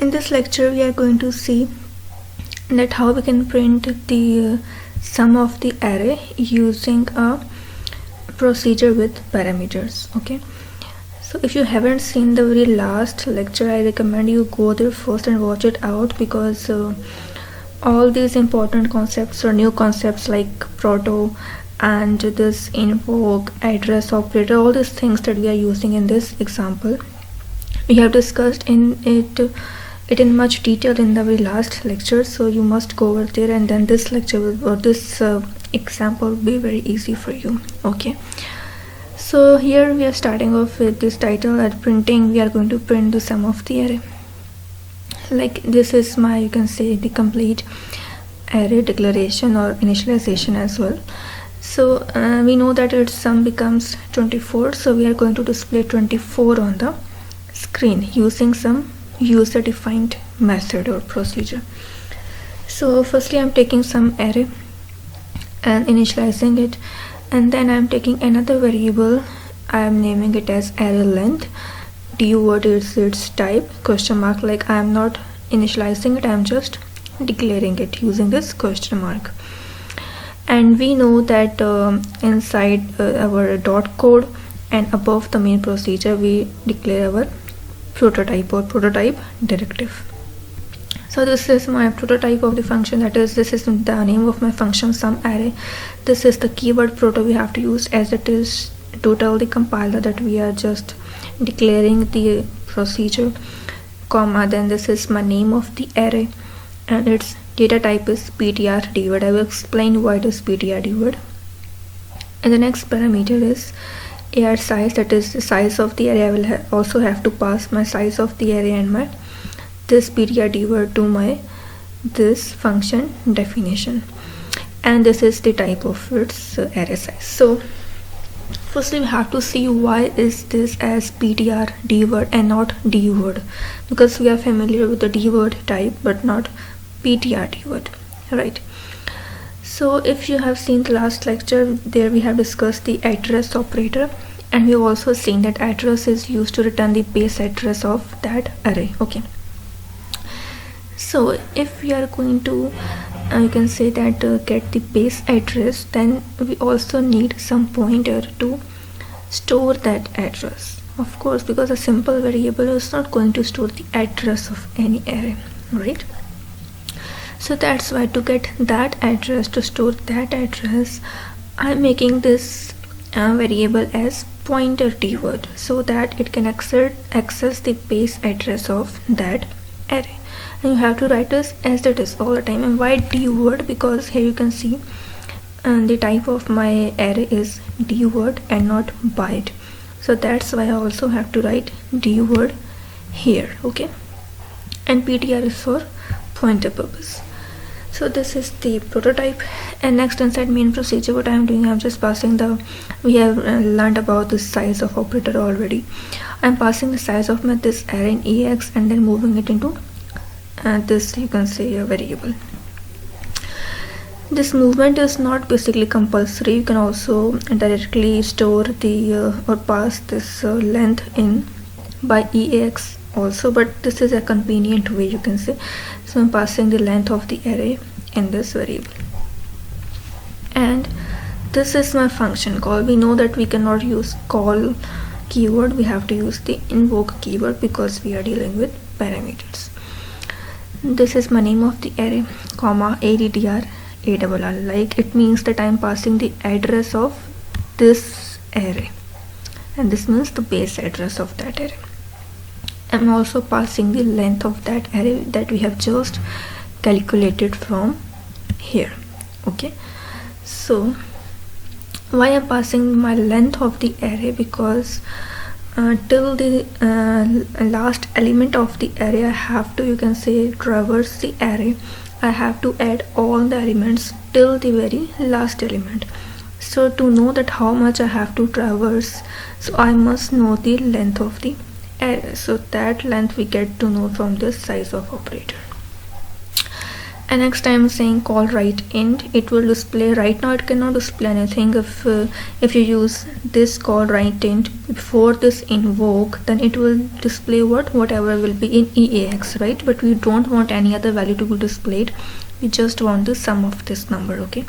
In this lecture we are going to see that how we can print the sum of the array using a procedure with parameters. Okay, so if you haven't seen the very last lecture, I recommend you go there first and watch it out, because all these important concepts or new concepts like proto and this invoke, address operator, all these things that we are using in this example, we have discussed it in much detail in the very last lecture. So you must go over there, and then this lecture will, or this example will be very easy for you. Okay, so here we are starting off with this title at printing. We are going to print the sum of the array. Like this is my, you can say, the complete array declaration or initialization as well. So we know that its sum becomes 24, so we are going to display 24 on the screen using some user defined method or procedure. So firstly I'm taking some array and initializing it, and then I'm taking another variable. I'm naming it as array length. Dword is its type, question mark. Like I am not initializing it, I am just declaring it using this question mark. And we know that inside our dot code and above the main procedure we declare our prototype or prototype directive. So this is my prototype of the function, that is, this is the name of my function sum array. This is the keyword proto we have to use, as it is to tell the compiler that we are just declaring the procedure, comma, then this is my name of the array, and its data type is ptr dword. I will explain why it is ptr dword. And the next parameter is ar size, that is the size of the array. I will also have to pass my size of the array and my this ptr dword to my this function definition, and this is the type of its array size. So firstly we have to see why is this as ptr dword and not dword, because we are familiar with the dword type but not ptr dword, right? So if you have seen the last lecture, there we have discussed the address operator, and we have also seen that address is used to return the base address of that array. Okay, so if we are going to you can say that get the base address, then we also need some pointer to store that address, of course, because a simple variable is not going to store the address of any array, right? So that's why to get that address, to store that address, I'm making this variable as pointer dword, so that it can access the base address of that array. And you have to write this as it is all the time. And why dword? Because here you can see the type of my array is dword and not byte, so that's why I also have to write dword here. Okay, and ptr is for pointer purpose. So this is the prototype. And next, inside main procedure, what I am doing, I'm just passing the, we have learned about the size of operator already. I'm passing the size of my this array in ex and then moving it into this, you can say, a variable. This movement is not basically compulsory. You can also directly store the or pass this length in by eax also, but this is a convenient way, you can say. So I'm passing the length of the array in this variable, and this is my function call. We know that we cannot use call keyword, we have to use the invoke keyword because we are dealing with parameters. This is my name of the array, comma addr ARR, like it means that I am passing the address of this array, and this means the base address of that array. I'm also passing the length of that array that we have just calculated from here. Okay, so why I'm passing my length of the array? Because till the last element of the array I have to, you can say, traverse the array. I have to add all the elements till the very last element. So to know that how much I have to traverse, so I must know the length of the array. So that length we get to know from this size of operator. And next time saying call write int, it will display. Right now it cannot display anything. If you use this call write int before this invoke, then it will display whatever will be in EAX, right? But we don't want any other value to be displayed. We just want the sum of this number. Okay,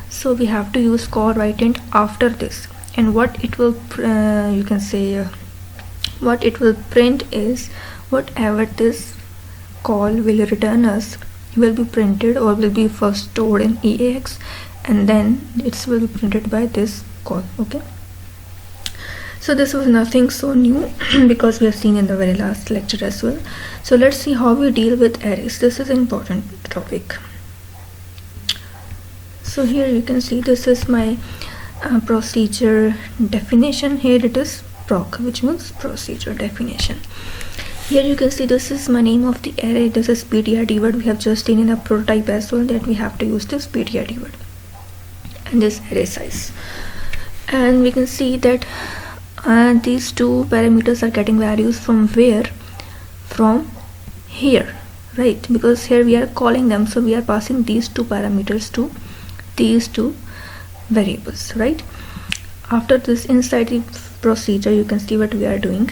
so we have to use call write int after this, and what it will you can say what it will print is whatever this call will return us will be printed or will be first stored in EAX, and then it will be printed by this call. Okay, so this was nothing so new because we have seen in the very last lecture as well. So let's see how we deal with arrays. This is an important topic. So here you can see this is my procedure definition. Here it is proc, which means procedure definition. Here you can see this is my name of the array. This is ptr word. We have just seen in a prototype as well that we have to use this ptr word and this array size. And we can see that these two parameters are getting values from where? From here, right? Because here we are calling them, so we are passing these two parameters to these two variables, right? After this, inside the procedure, you can see what we are doing.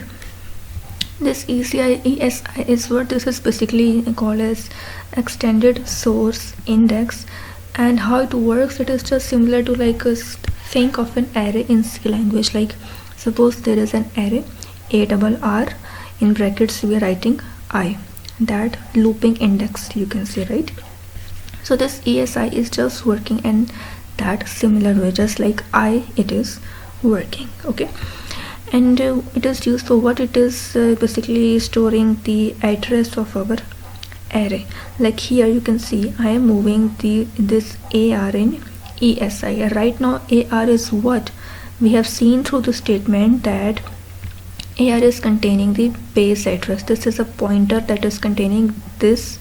This ESI is what this is basically called as extended source index, and how it works, it is just similar to like think of an array in C language. Like suppose there is an array ARR, in brackets we are writing I, that looping index you can see, right? So this ESI is just working in that similar way, just like I it is working. Okay, and it is used for what? It is basically storing the address of our array. Like here you can see I am moving this AR in ESI. Right now AR is what we have seen through the statement, that AR is containing the base address. This is a pointer that is containing this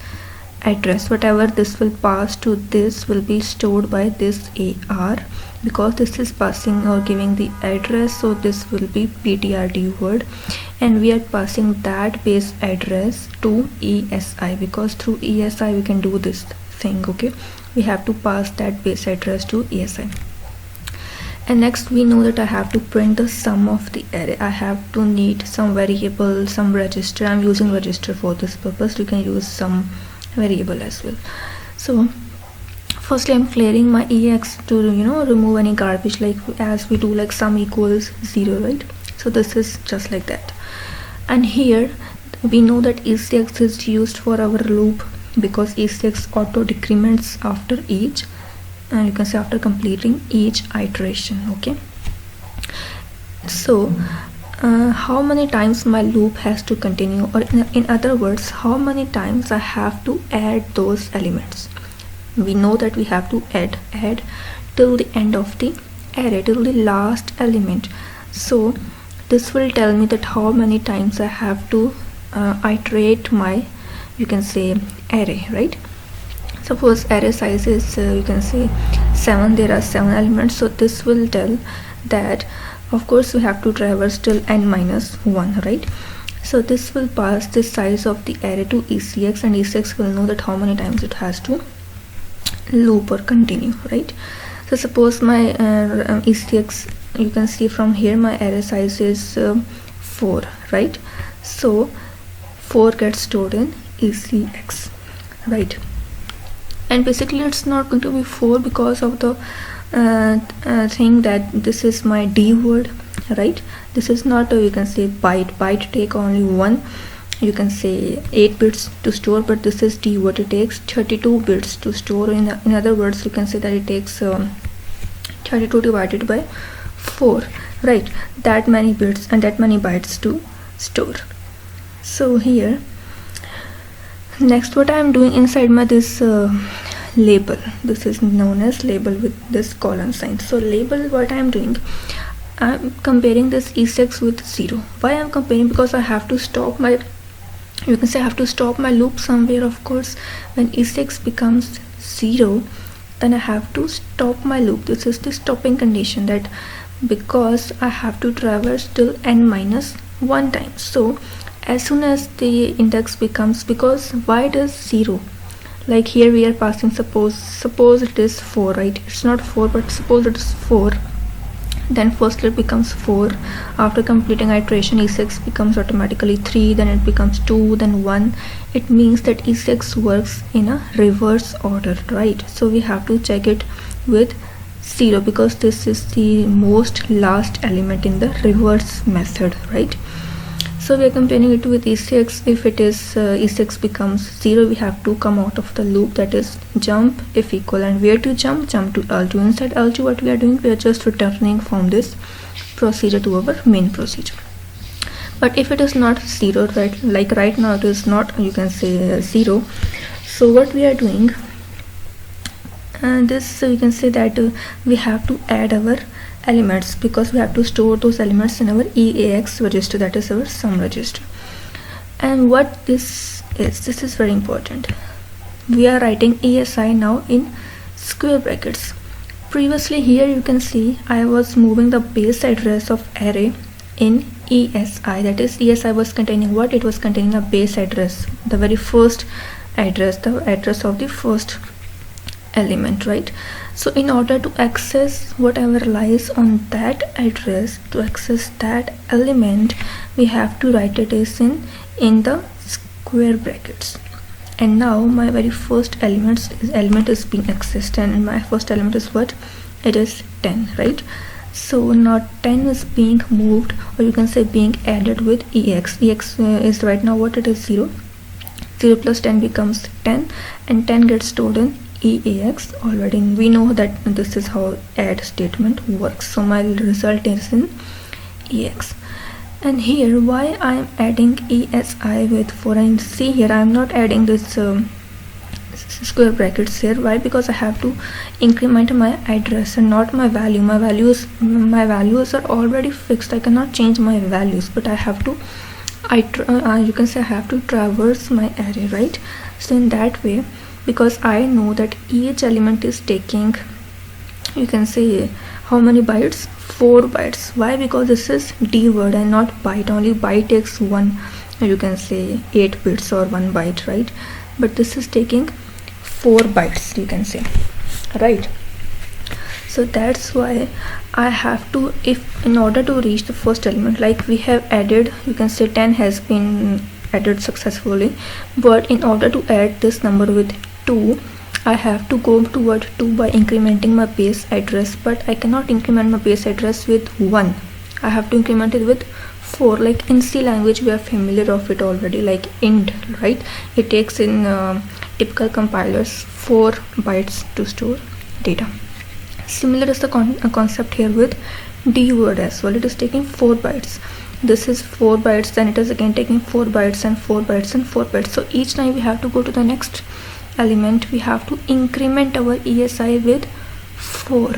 address. Whatever this will pass to this will be stored by this AR, because this is passing or giving the address, so this will be ptrd word, and we are passing that base address to ESI, because through ESI we can do this thing. Okay, we have to pass that base address to ESI. And next we know that I have to print the sum of the array. I have to need some variable, some register. I'm using register for this purpose. You can use some variable as well. So firstly I'm clearing my EX to remove any garbage, like as we do like sum equals 0, right? So this is just like that. And here we know that ECX is used for our loop, because ECX auto decrements after each, and you can say after completing each iteration. Okay, so how many times my loop has to continue, or in other words, how many times I have to add those elements. We know that we have to add till the end of the array, till the last element. So this will tell me that how many times I have to iterate my, you can say, array, right? Suppose array size is you can say 7, there are 7 elements, so this will tell that of course we have to traverse till n-1, right? So this will pass the size of the array to ECX, and ECX will know that how many times it has to loop or continue, right? So suppose my ECX, you can see from here my array size is 4, right? So 4 gets stored in ECX, right? And basically it's not going to be 4 because of the thing that this is my D word, right? This is not you can say byte take only 1, you can say 8 bits to store, but this is D word, it takes 32 bits to store. In other words, you can say that it takes 32 divided by 4, right? That many bits and that many bytes to store. So here next what I am doing inside my this label, this is known as label with this colon sign. So label, what I am doing, I'm comparing this ECX with 0. Why I'm comparing? Because I have to stop my, you can say I have to stop my loop somewhere. Of course when ECX becomes 0, then I have to stop my loop. This is the stopping condition, that because I have to traverse till n-1 times. So as soon as the index becomes, because why does 0, like here we are passing, suppose it is 4, right? It's not 4, but suppose it is 4. Then first it becomes 4. After completing iteration, E6 becomes automatically 3, then it becomes 2, then 1. It means that E6 works in a reverse order, right? So we have to check it with 0 because this is the most last element in the reverse method, right? So we are comparing it with E6. If it is E6 becomes 0, we have to come out of the loop, that is jump if equal. And where to jump to L2. Inside L2, what we are doing, we are just returning from this procedure to our main procedure. But if it is not 0, right, like right now it is not, you can say 0. So what we are doing, and this you can say that we have to add our elements, because we have to store those elements in our EAX register, that is our sum register. And what this is very important. We are writing ESI now in square brackets. Previously here you can see I was moving the base address of array in ESI, that is ESI was containing what? It was containing a base address, the very first address, the address of the first element, right? So in order to access whatever lies on that address, to access that element, we have to write it as in the square brackets. And now my very first element is being accessed, and my first element is what? It is 10, right? So now 10 is being moved, or you can say being added with EX. EX is right now what? It is 0. 0 plus 10 becomes 10, and 10 gets stored in EAX already. We know that this is how add statement works. So my result is in EX. And here why I am adding ESI with 4, and see here I am not adding this square brackets here. Why? Because I have to increment my address and not my value. My values are already fixed. I cannot change my values, but I have to you can say I have to traverse my array, right? So in that way, because I know that each element is taking, you can say, how many bytes? 4 bytes. Why? Because this is D word and not byte. Only byte takes 1, you can say 8 bits or 1 byte, right? But this is taking 4 bytes, you can say, right? So that's why I have to, if in order to reach the first element, like we have added, you can say 10 has been added successfully, but in order to add this number with 2, I have to go toward 2 by incrementing my base address, but I cannot increment my base address with 1. I have to increment it with 4. Like in C language we are familiar of it already, like int, right? It takes in typical compilers 4 bytes to store data. Similar is the concept here with D word as well. It is taking 4 bytes. This is 4 bytes, then it is again taking 4 bytes and 4 bytes and 4 bytes. So each time we have to go to the next element, we have to increment our ESI with 4.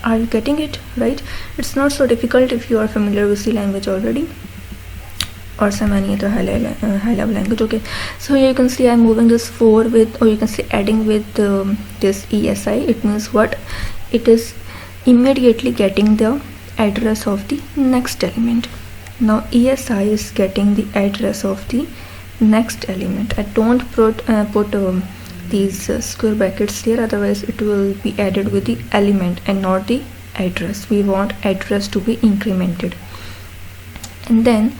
Are you getting it, right? It's not so difficult if you are familiar with C language already or some any other high level language. Okay, so here you can see I'm moving this 4 with, or you can say adding with this ESI. It means what? It is immediately getting the address of the next element. Now ESI is getting the address of the next element. I don't put these square brackets here, otherwise it will be added with the element and not the address. We want address to be incremented. And then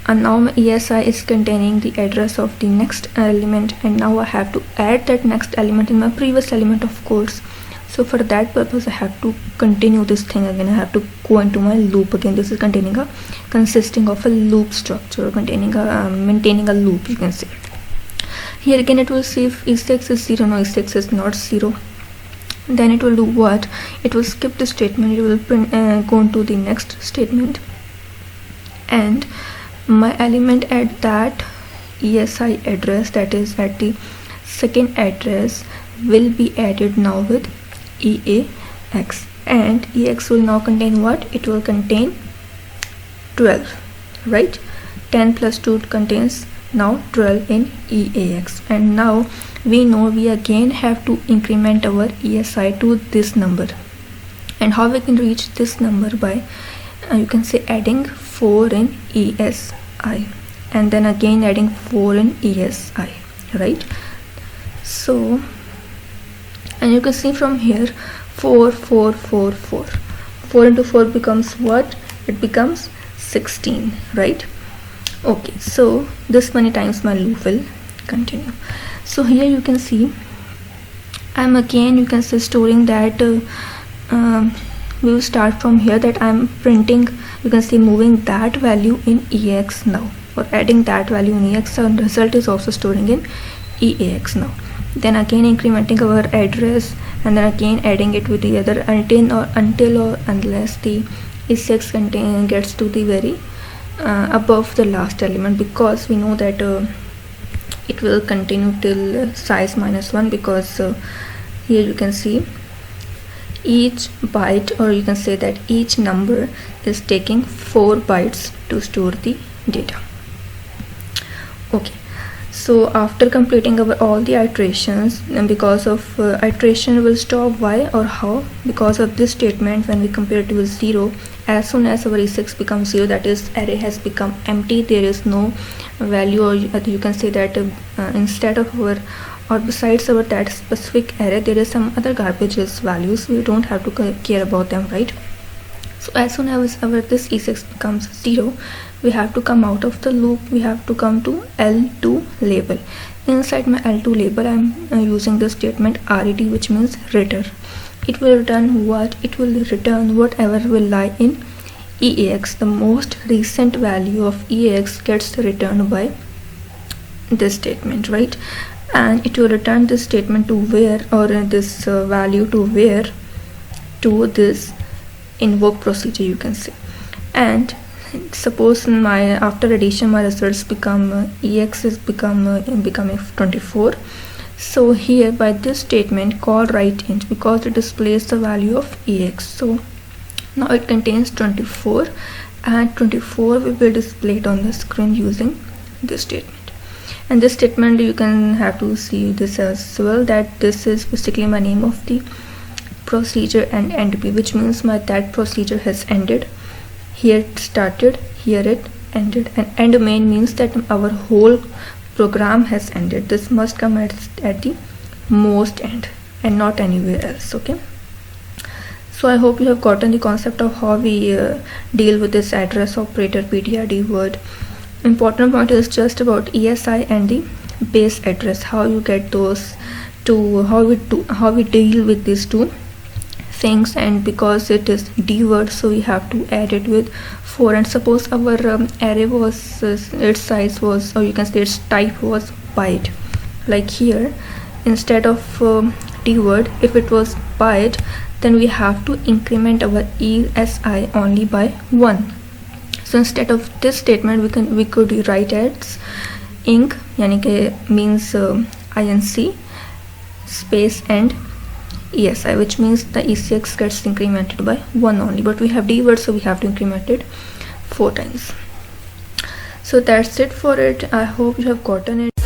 now my ESI is containing the address of the next element, and now I have to add that next element in my previous element, of course. So for that purpose I have to continue this thing again. I have to go into my loop again. This is consisting of a loop structure, containing a maintaining a loop, you can say. Here again it will see if E6 is 0. No, E6 is not 0. Then it will do what? It will skip the statement. It will go into the next statement, and my element at that ESI address, that is at the second address, will be added now with EAX, and EX will now contain what? It will contain 12, right? 10 plus 2 contains now 12 in EAX, and now we know we again have to increment our ESI to this number. And how we can reach this number? By you can say adding 4 in ESI, and then again adding 4 in ESI, right? So, and you can see from here 4 4 4 4 4 into 4 becomes what? It becomes 16, right? Okay, so this many times my loop will continue. So here you can see I'm again, you can say, storing that we will start from here, that I'm printing, you can see, moving that value in EAX now, or adding that value in EAX, and result is also storing in EAX now. Then again incrementing our address, and then again adding it with the other until or unless the ECX contain gets to the very above the last element, because we know that it will continue till size -1, because here you can see each byte, or you can say that each number is taking 4 bytes to store the data. Okay, so after completing all the iterations, and because of iteration will stop, why or how? Because of this statement, when we compare it with 0, as soon as our E6 becomes 0, that is array has become empty, there is no value, or you can say that instead of our, or besides our that specific array, there is some other garbages values, we don't have to care about them, right? So as soon as our this E6 becomes 0, we have to come out of the loop, we have to come to L2 label. Inside my L2 label, I'm using the statement ret, which means return. It will return what? It will return whatever will lie in EAX. The most recent value of EAX gets returned by this statement, right? And it will return this statement to where, or this value to where, to this invoke procedure, you can say. And suppose my after addition my results become EX is becoming 24. So here by this statement call write int, because it displays the value of EX. So now it contains 24, and 24 will be displayed on the screen using this statement. And this statement, you can have to see this as well, that this is basically my name of the procedure and end p, which means that procedure has ended. Here it started, here it ended, and end main means that our whole program has ended. This must come at the most end and not anywhere else. Okay, so I hope you have gotten the concept of how we deal with this address operator ptrd word. Important point is just about ESI and the base address, how you get those two, how we deal with these two things. And because it is D word, so we have to add it with 4. And suppose our array was its size was, or you can say its type was byte, like here, instead of D word, if it was byte, then we have to increment our ESI only by 1. So instead of this statement, we could write as inc, yani ke means inc space and ESI, which means the ECX gets incremented by 1 only, but we have D word, so we have to increment it 4 times. So that's it for it. I hope you have gotten it.